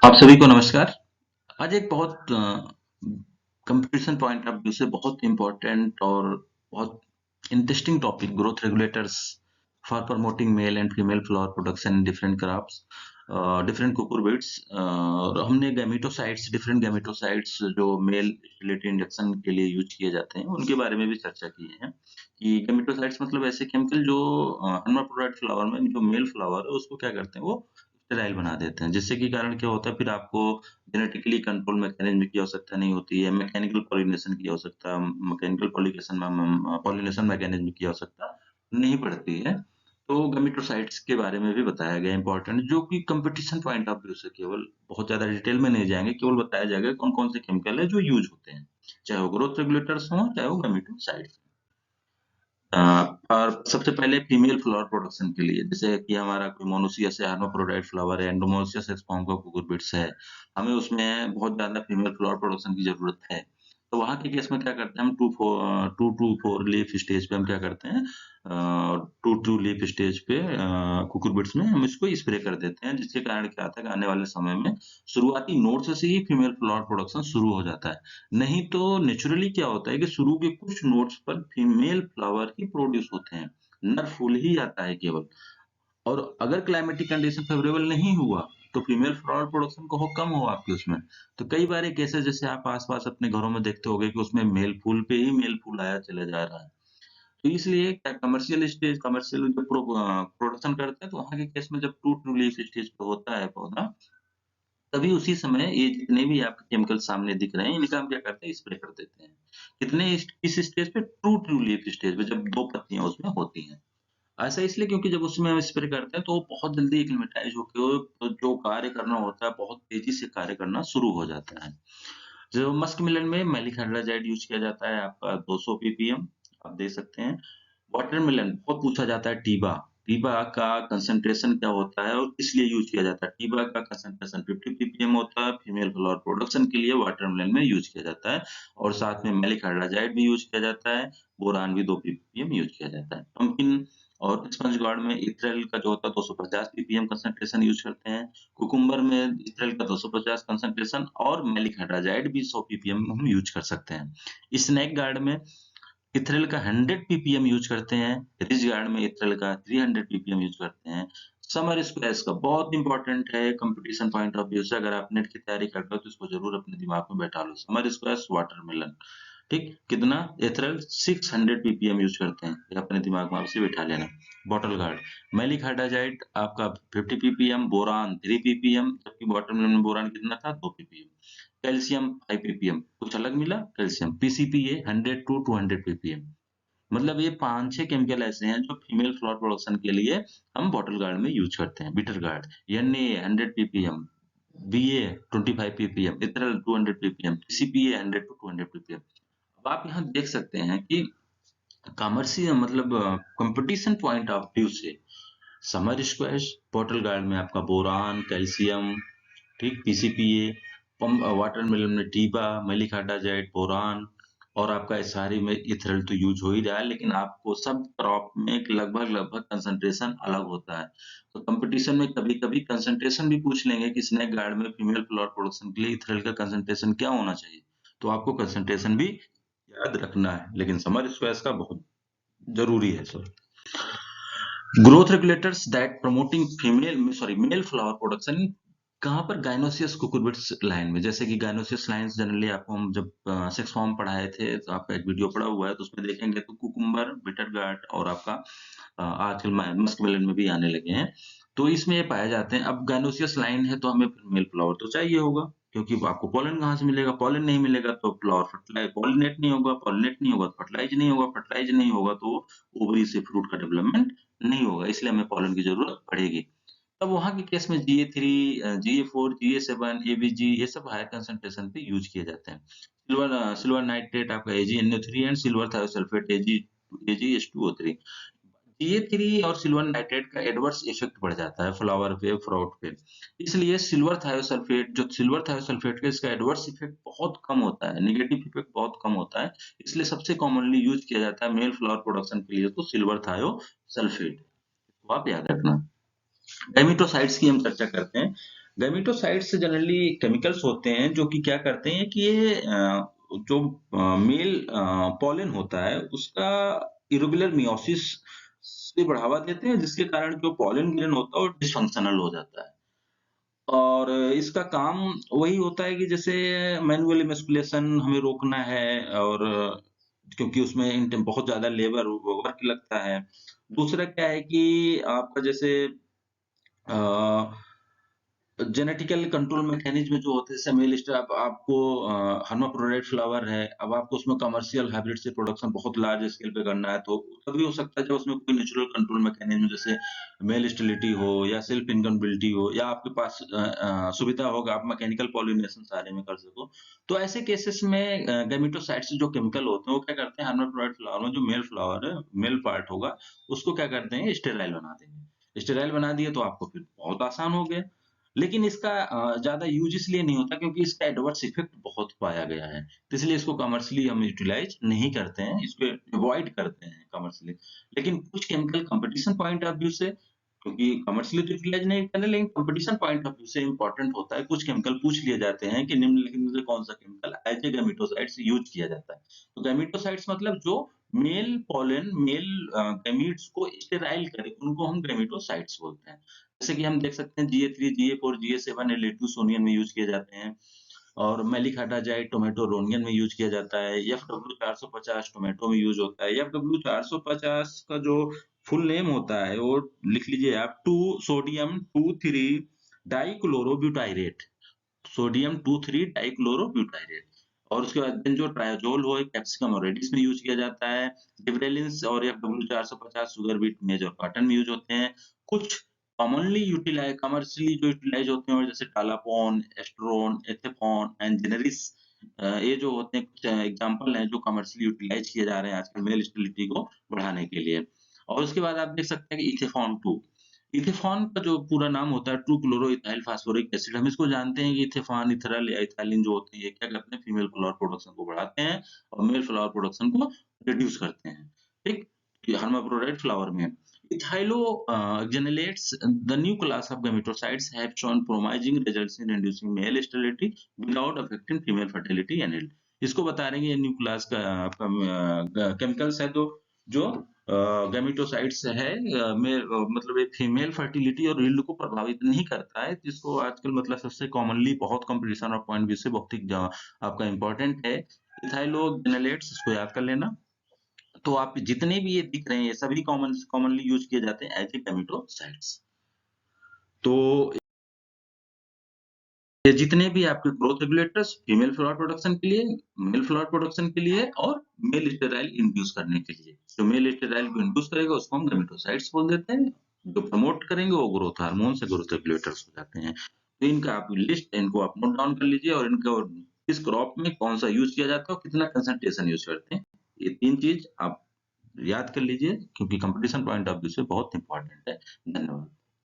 आप सभी को नमस्कार। आज एक बहुत कंपटीशन पॉइंट ऑफ व्यू से बहुत इम्पोर्टेंट और बहुत interesting topic growth regulators for promoting male and female flower production in different crops different cucurbits और हमने गैमेटोसाइट्स डिफरेंट गैमेटोसाइट्स जो मेल स्टेरिलिटी इंडक्शन के लिए यूज किए जाते हैं उनके बारे में भी चर्चा की है कि गैमेटोसाइट्स मतलब ऐसे केमिकल जो hermaphrodite फ्लावर में जो मेल फ्लावर है उसको क्या करते हैं वो स्टेराइल बना देते हैं जिससे कि कारण क्या होता है फिर आपको जेनेटिकली कंट्रोल मैकेनिज्म की आवश्यकता नहीं होती है, मैकेनिकल पॉलिनेशन की आवश्यकता मैकेनिकल पॉलिनेशन मैकेनिज्म की आवश्यकता नहीं पड़ती है। तो गैमेटोसाइट्स के बारे में भी बताया गया इंपॉर्टेंट जो कि कंपटीशन पॉइंट ऑफ व्यू से केवल बहुत ज्यादा डिटेल में नहीं जाएंगे, केवल बताया जाएगा कौन-कौन से केमिकल है जो यूज होते हैं, चाहे वो ग्रोथ रेगुलेटर्स हों, चाहे वो गैमेटोसाइट्स। अ, और सबसे पहले फीमेल फ्लावर प्रोडक्शन के लिए जैसे कि हमारा कोई मोनोसियस है, hermaphrodite फ्लावर है, एंडोमोसियस एक फॉर्म का कुकुरबिट्स है, हमें उसमें बहुत ज्यादा फीमेल फ्लावर प्रोडक्शन की जरूरत है। तो वहां के केस में क्या करते हैं हम 2 to 4 लीफ स्टेज पे हम क्या करते हैं 2 टू लीफ स्टेज पे कुकुरबिट्स में हम इसको स्प्रे कर देते हैं जिसके कारण क्या होता है कि आने वाले समय में शुरुआती नोड से ही फीमेल फ्लावर प्रोडक्शन शुरू हो जाता है। नहीं तो नेचुरली क्या होता है कि शुरू के कुछ नोड्स पर फीमेल फ्लावर ही प्रोड्यूस होते हैं, नर फूल ही आता है केवल। और अगर क्लाइमेटिक कंडीशन फेवरेबल नहीं हुआ तो फीमेल फ्लावर प्रोडक्शन को कम हो आपके उसमें। तो कई बार एक ऐसे जैसे आप आसपास अपने घरों में देखते होंगे कि उसमें मेल फूल पे ही मेल फूल आया चले जा रहा है। तो इसलिए क्या कमर्शियल स्टेज कमर्शियल जो प्रोडक्शन करते हैं तो वहां के केस में जब टू टू लीफ स्टेज पे होता है पौधा तभी उसी समय ये जितने भी आपके केमिकल सामने दिख रहे हैं, इनका हम क्या करते हैं स्प्रे कर देते हैं। किस स्टेज पे? ट्रू ट्रू लीफ स्टेज पे जब 2 पत्तियाँ उसमें होती हैं। ऐसा इसलिए क्योंकि जब उसमें हम स्प्रे करते हैं तो वो बहुत जल्दी एक्लिमेटाइज़ होके जो कार्य करना होता है बहुत तेज़ी से कार्य करना शुरू हो जाता है। जो मस्क मिलन में मेलिक हाइड्रोजाइड यूज़ किया जाता है आपका 200 पीपीएम आप दे सकते हैं। वाटरमेलन बहुत पूछा जाता है टीबा। टीबा का कंसंट्रेशन क्या होता है और किस लिए यूज़ किया जाता है? टीबा का कंसंट्रेशन 50 पीपीएम होता है, फीमेल फ्लावर प्रोडक्शन के लिए वाटरमेलन में यूज़ किया जाता है और साथ में मेलिक हाइड्रोजाइड भी यूज़ किया जाता है, बोरान भी 2 पीपीएम यूज़ किया जाता है। पंपकिन और स्पंज गार्ड में इथ्रेल का जो होता है 250 पीपीएम कंसंट्रेशन यूज़ करते हैं। कुकुम्बर में इथ्रेल का 250 कंसंट्रेशन और मेलिक हाइड्रोजाइड भी 100 पीपीएम हम यूज़ कर सकते हैं। स्नेक गार्ड में इथ्रेल का 100 पीपीएम यूज करते हैं, रिज गार्ड में इथ्रेल का 300 पीपीएम यूज करते हैं। समर स्क्वैश का बहुत इंपॉर्टेंट है कंपटीशन पॉइंट ऑफ व्यू से अगर आप नेट की तैयारी कर रहे हो तो इसको जरूर अपने दिमाग में बैठा लो। समर स्क्वैश वाटरमेलन ठीक कितना एथरल 600 पीपीएम यूज करते हैं ये अपने दिमाग में आप इसे बैठा लेना। बॉटल गार्ड मैलिक हाइड्रोजाइड आपका 50 पीपीएम बोरान 3 पीपीएम जबकि वाटरमेलन में बोरान कितना था 2 पीपीएम। कैल्शियम 5 पीपीएम कुछ अलग मिला कैल्शियम पीसीपीए 100 टू 200 पीपीएम। मतलब ये 5-6 केमिकल ऐसे हैं जो फीमेल फ्लावर प्रोडक्शन के लिए हम बॉटल गार्ड में यूज करते हैं। Bitter gourd NA 100 PPM BA 25 PPM ethrel 200 PPM PCPA 100 to 200 PPM. अब आप यहाँ देख सकते हैं कि कमर्शियल मतलब कंपटीशन पॉइंट ऑफ व्यू से समर स्क्वैश बॉटल गार्ड में आपका बोरान कैल्शियम ठीक पीसीपीए वाटरमेलन में टीबा मैलिक हाइड्रोजाइड बोरान और आपका एसआरई में इथरल तो यूज हो ही रहा है लेकिन आपको सब क्रॉप में लगभग लगभग कंसंट्रेशन अलग होता है। तो कंपटीशन में कभी कभी कंसंट्रेशन भी पूछ लेंगे कि स्नेक गार्ड में फीमेल फ्लावर प्रोडक्शन के लिए इथरल का कंसंट्रेशन क्या होना चाहिए, तो आपको कंसंट्रेशन भी याद रखना है लेकिन समर स्क्वैश का बहुत जरूरी है sir. Growth regulators that promoting male flower production कहाँ पर गाइनोसियस कुकुरबिट्स लाइन में जैसे कि गाइनोसियस लाइन्स जनरली आपको हम जब सिक्स फॉर्म पढ़ाए थे तो आपका एक वीडियो पड़ा हुआ है तो उसमें देखेंगे तो कुकुम्बर बिटर गार्ड और आपका आजकल मस्क मेलन में भी आने लगे हैं। तो इसमें ये पाए जाते हैं। अब गाइनोसियस लाइन है तो हमें मेल फ्लावर तो चाहिए होगा क्योंकि आपको पॉलन कहाँ से मिलेगा, पॉलन नहीं मिलेगा तो फ्लावर फर्टिलाइज पॉलिनेट नहीं होगा, पॉलिनेट नहीं होगा तो फर्टिलाइज नहीं होगा, फर्टिलाइज नहीं होगा तो ओवरी से फ्रूट का डेवलपमेंट नहीं होगा, इसलिए हमें पॉलन की जरूरत पड़ेगी। तब वहाँ के केस में GA3 GA4 GA7 ABG ये सब हायर कंसंट्रेशन पे यूज किए जाते हैं। सिल्वर नाइट्रेट आपका AgNO3 and silver thiosulphate AgH2O3। GA3 और सिल्वर नाइट्रेट का एडवर्स इफेक्ट बढ़ जाता है फ्लावर पे फ्रूट पे, इसलिए सिल्वर थायोसल्फेट का इसका एडवर्स इफेक्ट बहुत कम होता है, नेगेटिव इफेक्ट बहुत कम होता है, इसलिए सबसे कॉमनली यूज किया जाता है मेल फ्लावर प्रोडक्शन के लिए तो सिल्वर थायोसल्फेट। तो आप याद रखना। गैमेटोसाइट्स की हम चर्चा करते हैं। गैमेटोसाइट्स जनरली केमिकल्स होते हैं जो कि क्या करते हैं कि ये जो मेल पॉलन होता है उसका इरेगुलर मियोसिस से बढ़ावा देते हैं, जिसके कारण जो पॉलन ग्रेन होता है वो डिसफंक्शनल हो जाता है। और इसका काम वही होता है कि जैसे मैनुअल इमस्कुलेशन हमें रोकना है, और क्योंकि उसमें बहुत ज़्यादा लेबर वर्क लगता है। दूसरा क्या है कि आपका जैसे अ जेनेटिकल कंट्रोल मैकेनिज्म जो होते हैं, जैसे मेल स्टार आपको हर्माफ्रोडाइट फ्लावर है, अब आपको उसमें कमर्शियल हाइब्रिड से प्रोडक्शन बहुत लार्ज स्केल पे करना है, तो तभी हो सकता है जब उसमें कोई नेचुरल कंट्रोल मैकेनिज्म जैसे मेल स्टेरिलिटी हो या सेल्फ इनकम्बिलिटी हो, या आपके पास सुविधा होगा आप मैकेनिकल पॉलिनेशन सारे में कर सको। तो ऐसे केसेस में गैमेटोसाइट्स जो केमिकल होते हैं वो क्या करते हैं, हर्माफ्रोडाइट फ्लावर में जो मेल फ्लावर है, मेल पार्ट होगा, उसको क्या करते हैं, स्टेराइल बना देंगे। स्टेराइल बना दिए तो आपको फिर बहुत आसान हो गया। लेकिन इसका ज़्यादा यूज़ इसलिए नहीं होता क्योंकि इसका एडवर्स इफ़ेक्ट बहुत पाया गया है। तो इसलिए इसको कमर्शियली हम यूटिलाइज़ नहीं करते हैं, इसको अवॉइड करते हैं कमर्शियली। लेकिन कुछ chemical competition point of view से, क्योंकि कमर्शियली तो यूटिलाइज़ नहीं करते, लेकिन कॉम्पिटिशन पॉइंट ऑफ व्यू से इम्पोर्टेंट होता है। कुछ केमिकल पूछ लिए जाते हैं कि निम्नलिखित में से कौन-सा chemical as a gametocytes use किया जाता है। तो गैमेटोसाइट्स मतलब जो मेल पॉलन, मेल गैमीट्स को स्टेराइल करे, उनको हम गैमेटोसाइट्स बोलते हैं। जैसे कि हम देख सकते हैं GA3, GA4, GA7 lettuce onion में यूज़ किए जाते हैं, और मेलिक-हाटाजाइड टोमेटो रोनियन में यूज़ किया जाता है। FW450 टोमेटो में यूज़ होता है। FW450 का जो फुल नेम होता है वो लिख लीजिए आप, 2 सोडियम 2,3 डाइक्लोरोब्यूटायरेट, सोडियम 2,3 डाइक्लोरोब्यूटायरेट। और उसके बाद देन जो ट्रायोजोल हो, कैप्सिकम और रेडिश में यूज़ किया जाता है। गिबरेलिंस और FW450 सुगर बीट, मेज और कॉटन में यूज़ होते हैं। कुछ कमर्शियली जो यूटिलाइज़ होते हैं, जैसे टालापोन, एस्ट्रोन, एथेफॉन एंड जेनेरिस, ये जो होते हैं कुछ एग्ज़ाम्पल हैं जो कमर्शियली यूटिलाइज़ किए जा रहे हैं आजकल मेल स्टेरिलिटी को बढ़ाने के लिए। और उसके बाद आप देख सकते हैं कि इथेफॉन 2, इथेफॉन का जो पूरा नाम होता है true chloro ethyl phosphoric acid. हम इसको जानते हैं कि इथेफॉन, इथेरल या इथाइलिन जो होते हैं, ये क्या करते हैं, फीमेल फ्लावर प्रोडक्शन को बढ़ाते हैं और मेल फ्लावर प्रोडक्शन को रिड्यूस करते हैं। ठीक? ये hermaphrodite फ्लावर में। Ethylo generates the new class of gametophytes have shown promising results in reducing male sterility without affecting female fertility and yield। इसको बता रहे हैं कि ये न्यू क्लास का आपका केमिकल्स है तो जो गैमेटोसाइट्स है, मतलब एक फीमेल फर्टिलिटी और यील्ड को प्रभावित नहीं करता है, जिसको आजकल मतलब सबसे कॉमनली बहुत कंपटीशन और पॉइंट व्यू से बहुत ही आपका इम्पोर्टेंट है। इथाइलोजेनेलेट्स, इसको याद कर लेना। तो आप जितने भी ये दिख रहे हैं ये सभी कॉमनली यूज किए जाते हैं एज ए गैमेटोसाइट्स। तो ये जितने भी आपके growth regulators female flower production के लिए, मेल फ्लावर प्रोडक्शन के लिए और मेल स्टेराइल इंड्यूस करने के लिए, जो मेल स्टेराइल को इंड्यूस करेगा उसको हम गैमेटोसाइट्स बोल देते हैं, जो प्रमोट करेंगे वो ग्रोथ हार्मोन से ग्रोथ रेगुलेटर्स हो जाते हैं। तो इनका आप लिस्ट, इनको आप नोट डाउन कर लीजिए, और इनका किस क्रॉप में कौन सा यूज किया जाता है और कितना कंसंट्रेशन यूज करते हैं, ये 3 चीज आप याद कर लीजिए, क्योंकि कंपटीशन पॉइंट ऑफ व्यू से बहुत इंपॉर्टेंट है। धन्यवाद।